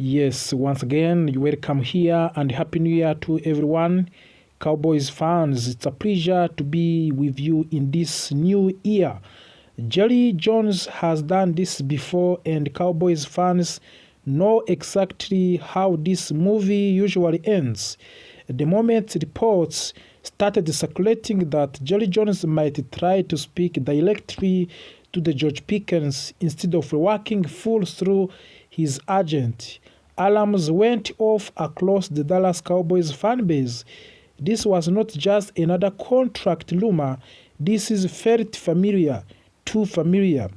Yes, once again, you welcome here and Happy New Year to everyone. Cowboys fans, it's a pleasure to be with you in this new year. Jerry Jones has done this before, and Cowboys fans know exactly how this movie usually ends. The moment reports started circulating that Jerry Jones might try to speak directly to the George Pickens instead of working full through his agent, alarms went off across the Dallas Cowboys fan base. This was not just another contract rumor. This is felt familiar, too familiar,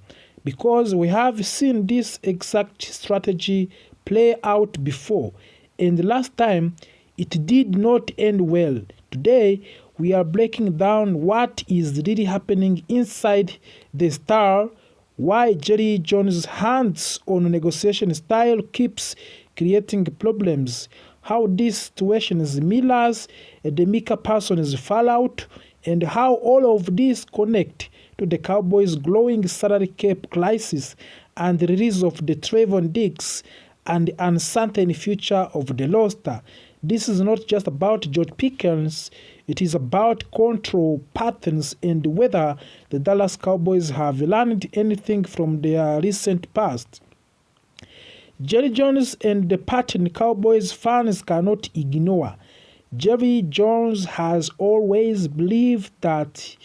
because we have seen this exact strategy play out before, and last time it did not end well. Today, we are breaking down what is really happening inside the star, why Jerry Jones' hands-on negotiation style keeps creating problems, how this situation mirrors the Micah Parsons fallout, and how all of this connect to the Cowboys' growing salary cap crisis and the release of the Trayvon Diggs and the uncertain future of the roster. This is not just about George Pickens, it is about control patterns and whether the Dallas Cowboys have learned anything from their recent past. Jerry Jones and the pattern Cowboys fans cannot ignore. Jerry Jones has always believed that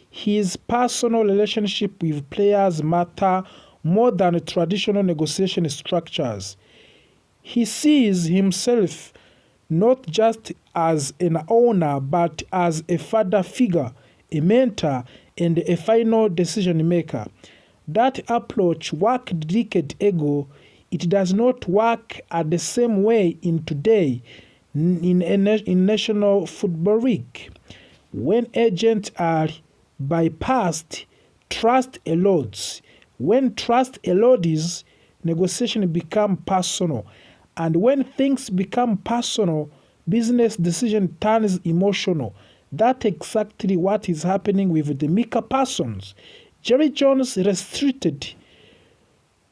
his personal relationship with players matter more than traditional negotiation structures. He sees himself not just as an owner but as a father figure, a mentor, and a final decision maker. That approach worked decades ago. It does not work at the same way in today in National Football League. When agents are bypassed, trust erodes. When trust erodes, negotiation becomes personal. And when things become personal, business decision turns emotional. That's exactly what is happening with the Micah Parsons. Jerry Jones restricted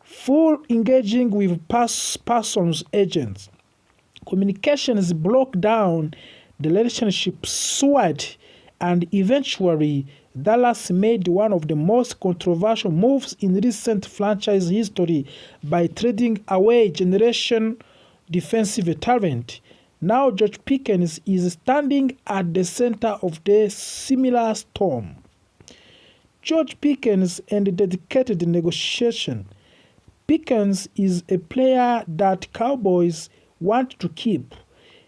full engaging with Parsons agents. Communications broke down, the relationship soured, and eventually Dallas made one of the most controversial moves in recent franchise history by trading away generation defensive talent. Now George Pickens is standing at the center of the similar storm. George Pickens and dedicated negotiation. Pickens is a player that Cowboys want to keep.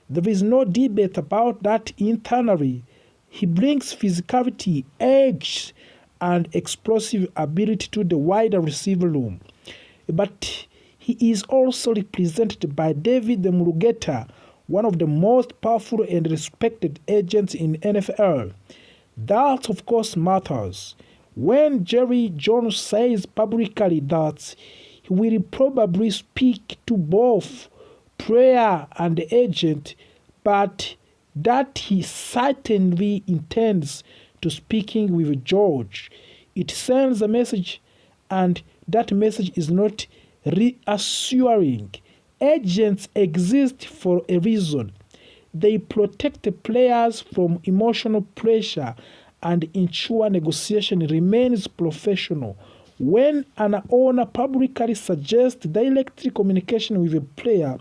There is no debate about that internally. He brings physicality, edge, and explosive ability to the wider receiver room. But he is also represented by David Mulugeta, one of the most powerful and respected agents in NFL. That, of course, matters. When Jerry Jones says publicly that he will probably speak to both player and agent, but that he certainly intends to speaking with George, it sends a message, and that message is not reassuring. Agents exist for a reason. They protect the players from emotional pressure and ensure negotiation remains professional. When an owner publicly suggests direct communication with a player,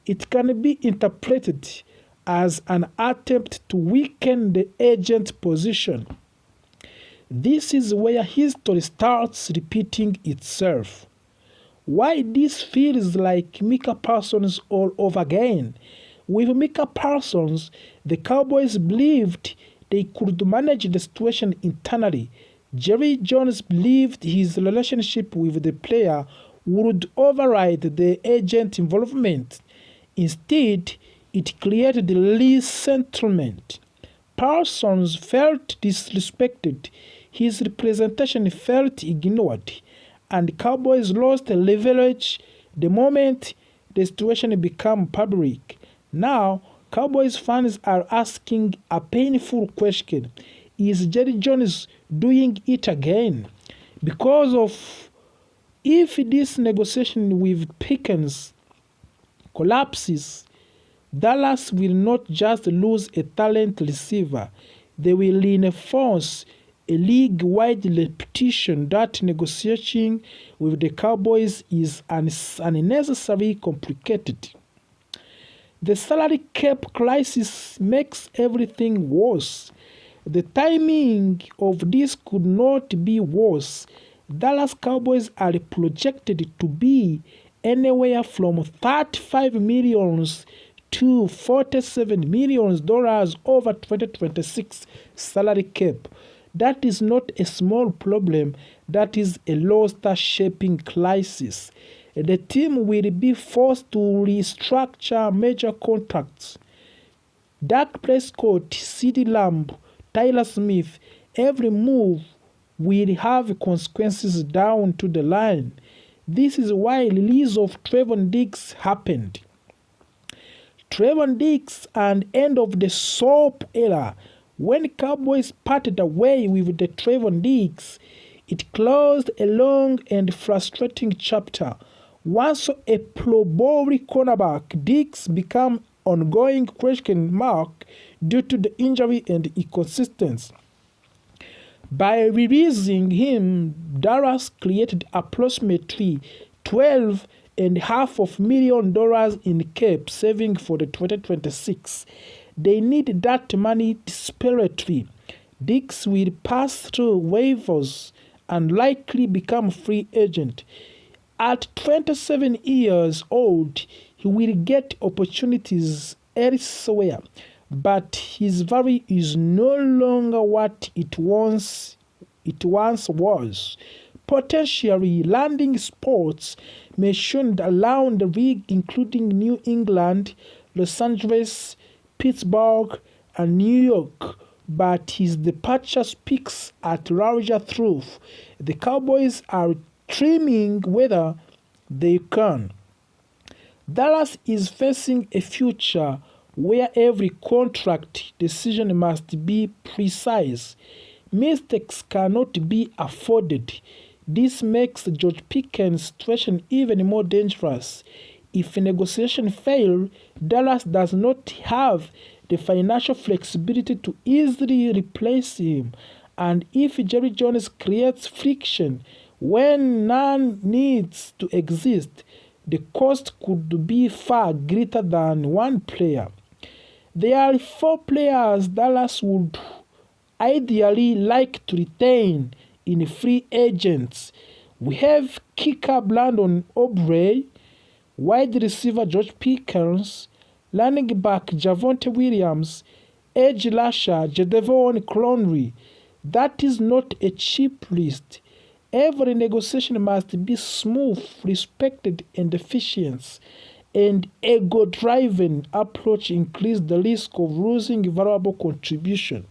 it can be interpreted as an attempt to weaken the agent's position. This is where history starts repeating itself. Why this feels like Micah Parsons all over again? With Micah Parsons, the Cowboys believed they could manage the situation internally. Jerry Jones believed his relationship with the player would override the agent involvement. Instead, it created resentment. Parsons felt disrespected, his representation felt ignored, and Cowboys lost leverage the moment the situation became public. Now, Cowboys fans are asking a painful question. Is Jerry Jones doing it again? Because of if this negotiation with Pickens collapses, Dallas will not just lose a talent receiver, they will reinforce a league-wide reputation that negotiating with the Cowboys is unnecessarily complicated. The salary cap crisis makes everything worse. The timing of this could not be worse. Dallas Cowboys are projected to be anywhere from $35 million to $47 million over 2026 salary cap. That is not a small problem, that is a roster-shaping crisis. The team will be forced to restructure major contracts. Dak Prescott, CeeDee Lamb, Tyler Smith, every move will have consequences down to the line. This is why release of Trevon Diggs happened. Trevon Diggs and end of the soap era. When Cowboys parted away with the Trevon Diggs, it closed a long and frustrating chapter. Once a Pro Bowl cornerback, Diggs became ongoing question mark due to the injury and inconsistency. By releasing him, Dallas created approximately $12.5 million in cap saving for the 2026. They need that money desperately. Diggs will pass through waivers and likely become a free agent. At 27 years old, he will get opportunities elsewhere, but his value is no longer what it once was. Potentially, landing spots mentioned around the league, including New England, Los Angeles, Pittsburgh, and New York, but his departure speaks at larger truth. The Cowboys are trimming whether they can. Dallas is facing a future where every contract decision must be precise. Mistakes cannot be afforded. This makes George Pickens' situation even more dangerous. If a negotiation fails, Dallas does not have the financial flexibility to easily replace him. And if Jerry Jones creates friction when none needs to exist, the cost could be far greater than one player. There are 4 players Dallas would ideally like to retain in free agents. We have kicker Brandon Aubrey, wide receiver George Pickens, running back Javonte Williams, edge rusher Jadeveon Clowney. That is not a cheap list. Every negotiation must be smooth, respected, and efficient. And ego-driven approach increases the risk of losing valuable contribution.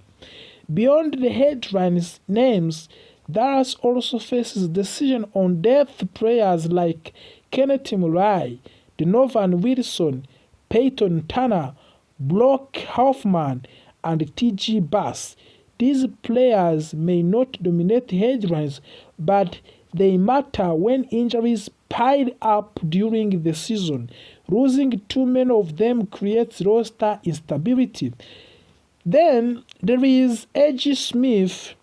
Beyond the headlines names, Dallas also faces decision on depth players like Kenneth Murray, Donovan Wilson, Peyton Turner, Brock Hoffman, and T.G. Bass. These players may not dominate headlines, but they matter when injuries pile up during the season. Losing too many of them creates roster instability. Then there is A.J. Smith,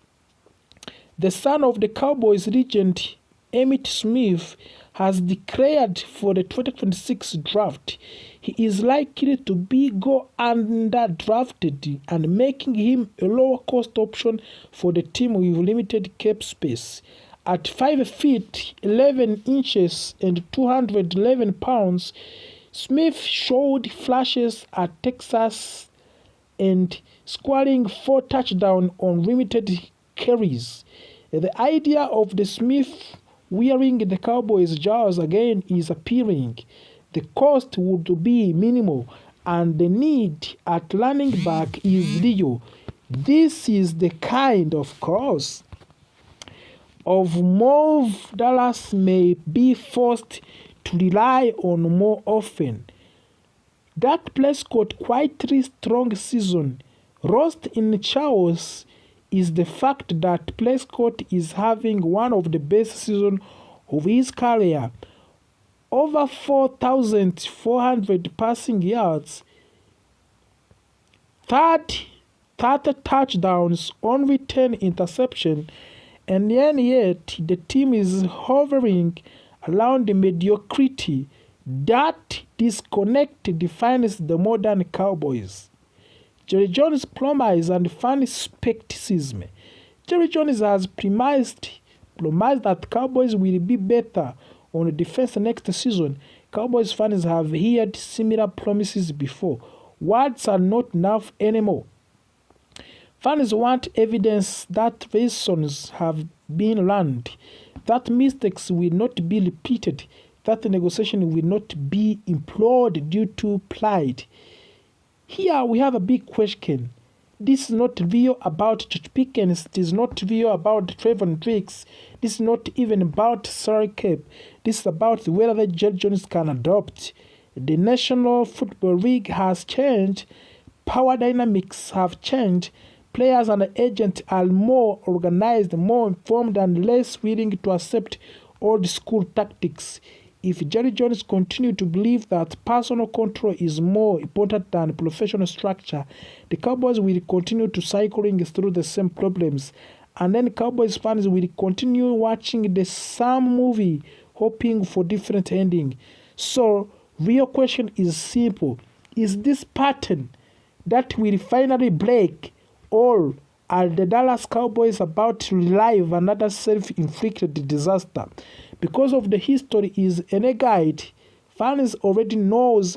the son of the Cowboys legend Emmitt Smith, has declared for the 2026 draft. He is likely to be underdrafted and making him a lower cost option for the team with limited cap space. At 5 feet 11 inches and 211 pounds, Smith showed flashes at Texas and scoring 4 touchdowns on limited carries. The idea of the Smith wearing the Cowboys jersey again is appealing. The cost would be minimal and the need at running back is real. This is the kind of cost of move Dallas may be forced to rely on more often. Dak Prescott quietly strong season. Lost in chaos is the fact that Prescott is having one of the best seasons of his career. over 4,400 passing yards, 30 touchdowns, only 10 interceptions, and yet the team is hovering around the mediocrity. That disconnect defines the modern Cowboys. Jerry Jones' promise and fan skepticism. Jerry Jones has promised that Cowboys will be better on defense next season. Cowboys fans have heard similar promises before. Words are not enough anymore. Fans want evidence that lessons have been learned, that mistakes will not be repeated, that negotiation will not be implored due to pride. Here we have a big question. This is not video about George Pickens. It is not video about Trevon Diggs. This is not even about salary cap. This is about whether Jerry Jones can adopt. The National Football League has changed. Power dynamics have changed. Players and agents are more organized, more informed, and less willing to accept old school tactics. If Jerry Jones continues to believe that personal control is more important than professional structure, the Cowboys will continue to cycling through the same problems. And then Cowboys fans will continue watching the same movie, hoping for different ending. So, real question is simple. Is this pattern that will finally break, or are the Dallas Cowboys about to relive another self-inflicted disaster? Because of the history is a guide, fans already knows